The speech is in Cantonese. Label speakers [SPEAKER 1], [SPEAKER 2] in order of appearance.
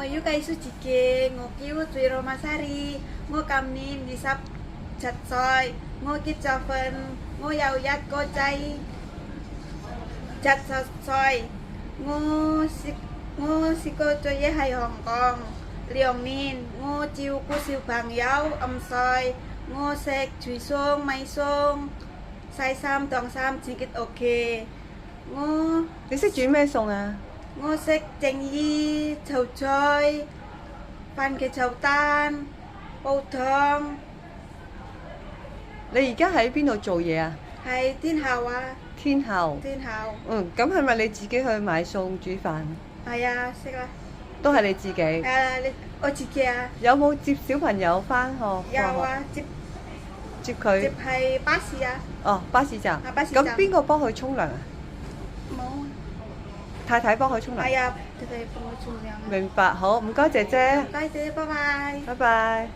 [SPEAKER 1] 我要計數自己，我叫最羅馬沙利，我今年27歲，我結咗婚，我有一個仔，70歲，我試過做嘢喺香港2年，我照顧小朋友5歲，我識煮餸買餸，洗衫燙衫自己屋企，
[SPEAKER 2] 你識煮咩餸啊？
[SPEAKER 1] 我識整魚、炒菜、番茄炒蛋、煲湯。
[SPEAKER 2] 你而家喺邊度做嘢啊？
[SPEAKER 1] 係天后啊！
[SPEAKER 2] 天后。
[SPEAKER 1] 天后。
[SPEAKER 2] 咁係咪你自己去買餸煮飯？
[SPEAKER 1] 係啊，識啊。
[SPEAKER 2] 都係你自己。
[SPEAKER 1] 我自己啊。
[SPEAKER 2] 有冇接小朋友返學？
[SPEAKER 1] 有啊，
[SPEAKER 2] 接佢。
[SPEAKER 1] 接係巴士啊。
[SPEAKER 2] 哦，巴士站。
[SPEAKER 1] 巴士站。
[SPEAKER 2] 咁邊個幫佢沖涼啊？
[SPEAKER 1] 冇。
[SPEAKER 2] 太太幫佢沖涼。
[SPEAKER 1] 係啊，太太幫我沖涼。
[SPEAKER 2] 明白，好，唔該姐姐。
[SPEAKER 1] 唔該姐，拜拜。
[SPEAKER 2] 拜拜。